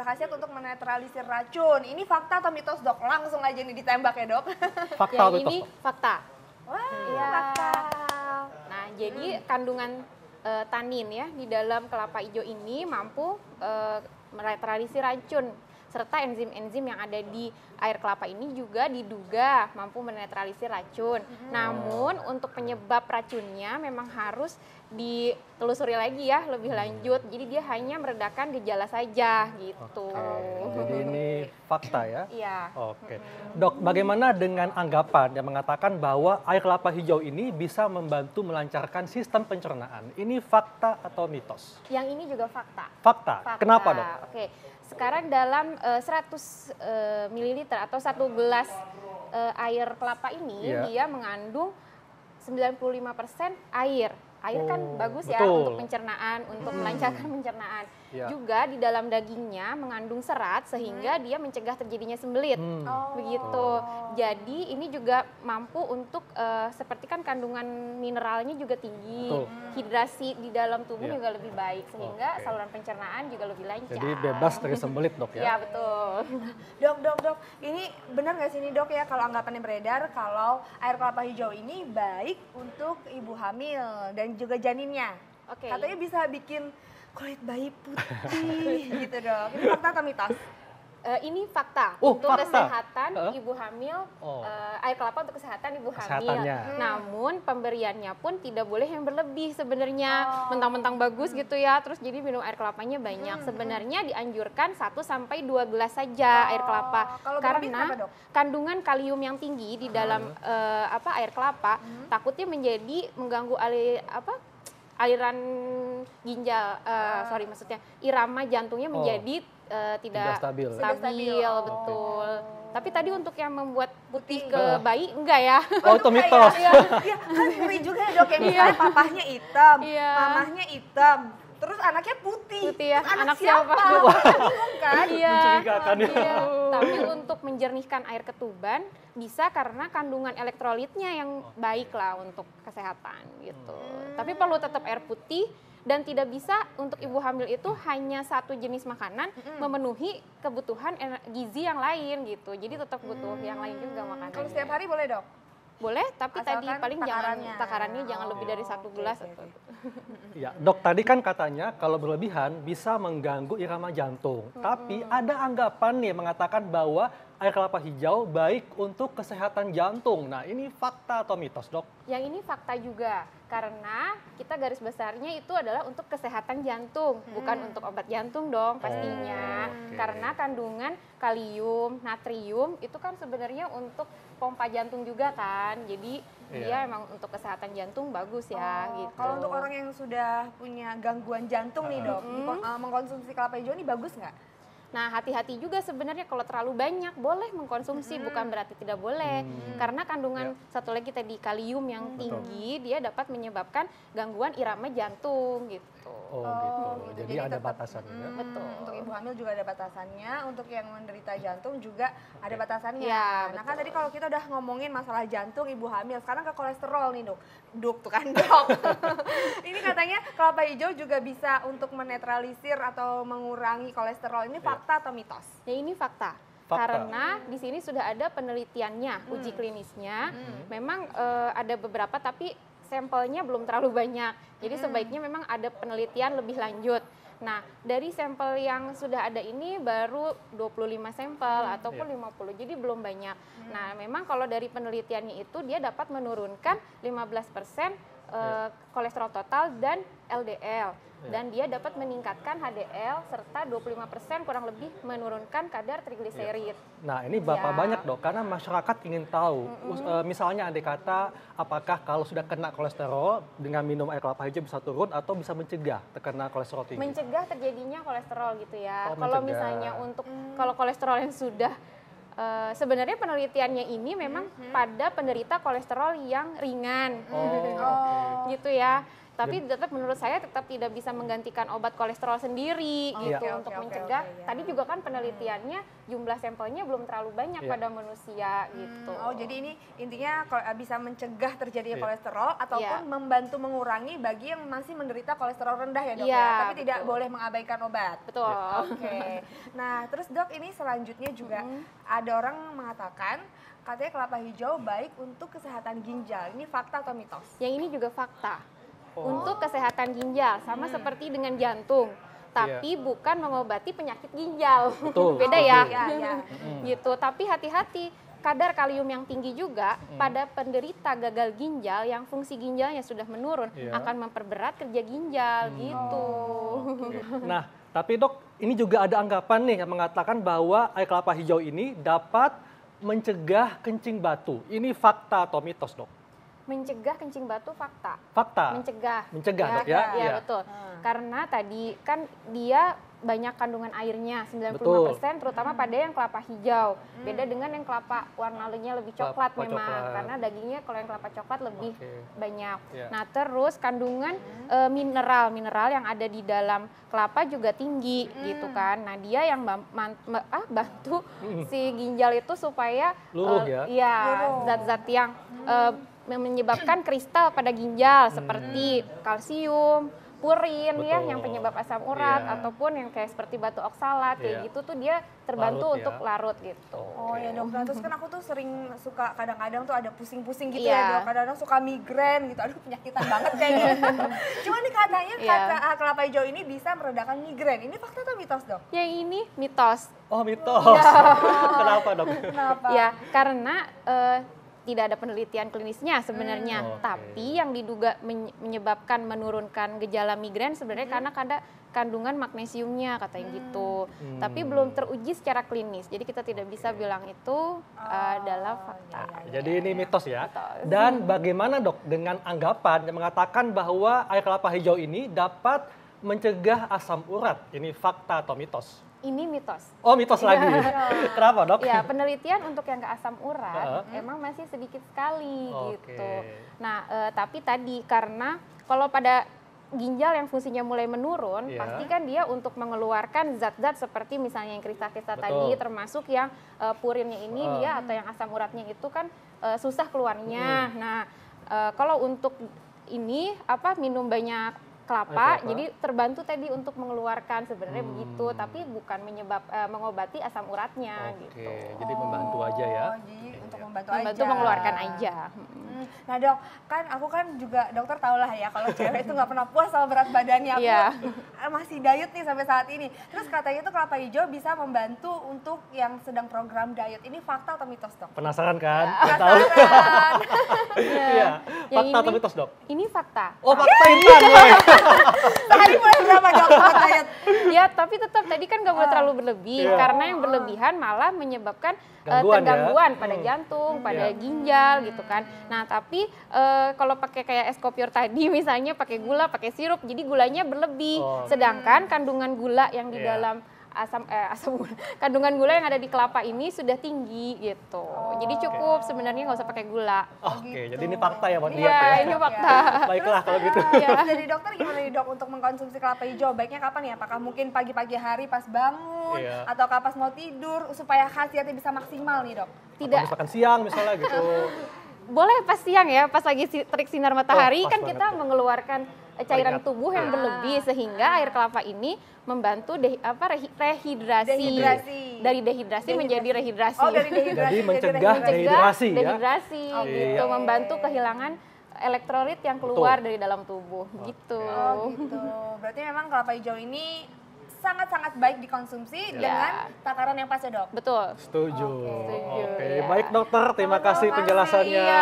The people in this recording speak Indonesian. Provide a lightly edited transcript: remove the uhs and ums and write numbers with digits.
berkhasiat untuk menetralisir racun. Ini fakta atau mitos dok? Langsung aja nih ditembak ya dok. Fakta Yang atau ini mitos? fakta. Wah, Iya. fakta. Nah, jadi kandungan tanin ya di dalam kelapa hijau ini mampu menetralisir racun, serta enzim-enzim yang ada di air kelapa ini juga diduga mampu menetralisir racun. Namun untuk penyebab racunnya memang harus ditelusuri lagi ya lebih lanjut. Jadi dia hanya meredakan gejala saja gitu. Jadi ini fakta ya? Iya. Oke. Dok, bagaimana dengan anggapan yang mengatakan bahwa air kelapa hijau ini bisa membantu melancarkan sistem pencernaan? Ini fakta atau mitos? Yang ini juga fakta. Fakta. Fakta. Kenapa dok? Oke, sekarang dalam 100 ml atau 1 gelas air kelapa ini Iya. dia mengandung 95% air. Air kan Oh, bagus ya betul. untuk pencernaan, untuk melancarkan pencernaan. Iya. Juga di dalam dagingnya mengandung serat sehingga dia mencegah terjadinya sembelit. Begitu. Jadi ini juga mampu untuk seperti kan kandungan mineralnya juga tinggi. Betul. Hidrasi di dalam tubuh Iya. juga lebih baik sehingga Oke. saluran pencernaan juga lebih lancar. Jadi bebas dari sembelit dok Iya ya? betul. Dok, ini benar nggak sih nih dok ya kalau anggapan yang beredar kalau air kelapa hijau ini baik untuk ibu hamil dan juga janinnya. Oke. Katanya bisa bikin kulit bayi putih gitu dok. Ini fakta atau mitos? Ini fakta Oh, untuk fakta. kesehatan Heeh. ibu hamil, Oh. air kelapa untuk kesehatan ibu hamil. Kesehatannya. Namun pemberiannya pun tidak boleh yang berlebih sebenarnya, mentang-mentang bagus gitu ya, terus jadi minum air kelapanya banyak. Sebenarnya dianjurkan 1 sampai 2 gelas saja air kelapa, Kalau berlebih karena kenapa, Dok? kandungan kalium yang tinggi di dalam air kelapa takutnya menjadi mengganggu aliran ginjal, maksudnya irama jantungnya menjadi tidak stabil. stabil, Oh. betul. Tapi tadi untuk yang membuat putih ke Iya. bayi enggak ya? Oh, itu mitos. Iya, kan ngeri juga ya dok, yang misalnya papahnya hitam, Iya. mamahnya hitam, terus anaknya putih. Putih ya, Terus anak siapa? siapa? Bingung kan? Iya. Mencurigakan ya. Iya. Tapi untuk menjernihkan air ketuban bisa karena kandungan elektrolitnya yang baik lah untuk kesehatan gitu. Tapi perlu tetap air putih. Dan tidak bisa untuk ibu hamil itu hanya satu jenis makanan memenuhi kebutuhan gizi yang lain gitu. Jadi tetap butuh yang lain juga makanannya. Kalau setiap hari boleh dok? Boleh, tapi tadi Asalkan paling takarannya. takarannya jangan lebih dari 1 gelas. oke. Ya, dok tadi kan katanya kalau berlebihan bisa mengganggu irama jantung. Tapi ada anggapan nih mengatakan bahwa air kelapa hijau baik untuk kesehatan jantung. Nah, ini fakta atau mitos, dok? Yang ini fakta juga, karena kita garis besarnya itu adalah untuk kesehatan jantung, bukan untuk obat jantung dong pastinya. Oke. Karena kandungan kalium, natrium itu kan sebenarnya untuk pompa jantung juga kan. Jadi dia emang untuk kesehatan jantung bagus ya gitu. Kalau untuk orang yang sudah punya gangguan jantung nih dok, mengkonsumsi kelapa hijau ini bagus nggak? Nah, hati-hati juga sebenarnya kalau terlalu banyak boleh mengkonsumsi, bukan berarti tidak boleh. Karena kandungan satu lagi tadi kalium yang tinggi, dia dapat menyebabkan gangguan irama jantung gitu. Oh, gitu. Jadi ada tetap- batasannya. Betul. Untuk ibu hamil juga ada batasannya, untuk yang menderita jantung juga ada batasannya. Ya, Nah kan betul. tadi kalau kita udah ngomongin masalah jantung ibu hamil, sekarang ke kolesterol nih dok. Dok tuh kan dok. Ini katanya kelapa hijau juga bisa untuk menetralisir atau mengurangi kolesterol. Ini fakta atau mitos? Ya ini fakta. Fakta. Karena di sini sudah ada penelitiannya, uji klinisnya. Memang ada beberapa tapi sampelnya belum terlalu banyak. Jadi sebaiknya memang ada penelitian lebih lanjut. Nah, dari sampel yang sudah ada ini baru 25 sampel ataupun 50. Jadi belum banyak. Nah, memang kalau dari penelitiannya itu dia dapat menurunkan 15% kolesterol total dan LDL. Dan dia dapat meningkatkan HDL serta 25% kurang lebih menurunkan kadar trigliserid. Nah, ini Bapak Ya. banyak dok, karena masyarakat ingin tahu. Misalnya andai kata, apakah kalau sudah kena kolesterol, dengan minum air kelapa hijau bisa turun atau bisa mencegah terkena kolesterol tinggi? Mencegah terjadinya kolesterol gitu ya. Oh, Kalau mencegah. misalnya untuk kalau kolesterol yang sudah sebenarnya penelitiannya ini memang pada penderita kolesterol yang ringan. Oh, Gitu ya. Tapi tetap menurut saya tetap tidak bisa menggantikan obat kolesterol sendiri gitu Oke, untuk oke, mencegah. oke, ya. Tadi juga kan penelitiannya jumlah sampelnya belum terlalu banyak Iya. pada manusia gitu. Oh, jadi ini intinya bisa mencegah terjadinya Iya. kolesterol ataupun Iya. membantu mengurangi bagi yang masih menderita kolesterol rendah ya, Dok Iya, ya. Tapi tidak betul. boleh mengabaikan obat. Betul. Oke. Nah, terus Dok, ini selanjutnya juga ada orang mengatakan katanya kelapa hijau baik untuk kesehatan ginjal. Ini fakta atau mitos? Yang ini juga fakta. Oh. Untuk kesehatan ginjal sama seperti dengan jantung. Tapi bukan mengobati penyakit ginjal. Betul, Beda setuju. ya. Iya. Gitu. Tapi hati-hati, kadar kalium yang tinggi juga pada penderita gagal ginjal yang fungsi ginjalnya sudah menurun Iya. akan memperberat kerja ginjal gitu. Nah, tapi Dok, ini juga ada anggapan nih yang mengatakan bahwa air kelapa hijau ini dapat mencegah kencing batu. Ini fakta atau mitos, Dok? Mencegah kencing batu fakta. Fakta. Mencegah, Dok, ya? Iya, Iya. betul. Karena tadi kan dia banyak kandungan airnya, 95% Betul. terutama pada yang kelapa hijau. Beda dengan yang kelapa warnanya lebih coklat Kelapa memang, coklat. karena dagingnya kalau yang kelapa coklat lebih Oke. banyak. Iya. Nah, terus kandungan mineral yang ada di dalam kelapa juga tinggi gitu kan. Nah, dia yang bantu si ginjal itu supaya Luruh ya? Iya, zat-zat yang menyebabkan kristal pada ginjal seperti kalsium, purin ya Betul. yang penyebab asam urat Iya. ataupun yang kayak seperti batu oksalat Iya. kayak gitu tuh dia terbantu Larut ya. untuk larut gitu. Oh ya Dok, nah, terus kan aku tuh sering suka kadang-kadang tuh ada pusing-pusing gitu Iya. ya Dok, kadang-kadang suka migrain gitu, aduh penyakitan banget kayaknya. Cuma nih katanya Iya. kelapa hijau ini bisa meredakan migrain, ini fakta atau mitos Dok? Yang ini mitos. Oh, mitos. Kenapa, Dok? Kenapa? Ya, karena tidak ada penelitian klinisnya sebenarnya, Oke. tapi yang diduga menyebabkan menurunkan gejala migrain sebenarnya karena ada kandungan magnesiumnya katanya gitu. Tapi belum teruji secara klinis. Jadi kita tidak bisa bilang itu adalah fakta. Jadi ini mitos ya. Mitos. Dan bagaimana, Dok, dengan anggapan yang mengatakan bahwa air kelapa hijau ini dapat mencegah asam urat? Ini fakta atau mitos? Ini mitos. Oh, mitos lagi. Kenapa, Dok? Ya, penelitian untuk yang ke asam urat Heeh. emang masih sedikit sekali Oke. gitu. Nah, tapi tadi karena kalau pada ginjal yang fungsinya mulai menurun, Iya. pasti kan dia untuk mengeluarkan zat-zat seperti misalnya yang kristal-kristal Betul. tadi, termasuk yang purinnya ini dia atau yang asam uratnya itu kan susah keluarnya. Nah, kalau untuk ini minum banyak kelapa, Kelapa. jadi terbantu tadi untuk mengeluarkan sebenarnya begitu, tapi bukan mengobati asam uratnya Oke, gitu. jadi membantu aja ya. Oh, jadi untuk membantu Membantu aja. mengeluarkan aja. Nah Dok, kan aku kan juga dokter tau lah ya kalau cewek itu nggak pernah puas sama berat badannya. Aku Iya. masih diet nih sampai saat ini. Terus katanya tuh kelapa hijau bisa membantu untuk yang sedang program diet. Ini fakta atau mitos Dok? Penasaran kan? Tahu? Penasaran. Iya. Yang Fakta atau ini- mitos, Dok? Ini fakta. Oh, fakta Intan, woy. Sehari mulai berapa Dok buat diet? Ya, tapi tetap tadi kan nggak boleh terlalu berlebih, Iya. karena yang berlebihan malah menyebabkan Gangguan ya. tergangguan pada jantung, pada Iya. ginjal gitu kan. Nah, tapi kalau pakai kayak es kopior tadi misalnya pakai gula, pakai sirup, jadi gulanya berlebih. Oh. Sedangkan kandungan gula yang di Iya. dalam asam gula, kandungan gula yang ada di kelapa ini sudah tinggi gitu. Jadi cukup sebenarnya nggak usah pakai gula. Oke, jadi ini fakta ya buat diet Iya, ya. ini fakta. Baiklah kalau gitu. Terus dari dokter gimana nih Dok untuk mengkonsumsi kelapa hijau? Baiknya kapan ya? Apakah mungkin pagi-pagi hari pas bangun Iya. ataukah pas mau tidur supaya khasiatnya bisa maksimal nih Dok? Tidak. Atau misalkan siang misalnya gitu. Boleh pas siang ya, pas lagi terik sinar matahari pas kan banget kita ya. mengeluarkan cairan Keringat. tubuh yang berlebih sehingga air kelapa ini membantu rehidrasi. Dehidrasi. Dari dehidrasi menjadi rehidrasi. Oh, dari dehidrasi. Jadi mencegah rehidrasi. dehidrasi ya. Dehidrasi gitu, Iya. membantu kehilangan elektrolit yang keluar dari dalam tubuh gitu. Oh gitu. Berarti memang kelapa hijau ini sangat-sangat baik dikonsumsi Ya. dengan takaran yang pas ya Dok? Betul. Setuju. Oke. Setuju, Oke, ya. baik dokter, terima kasih Sama-sama. penjelasannya. Iya,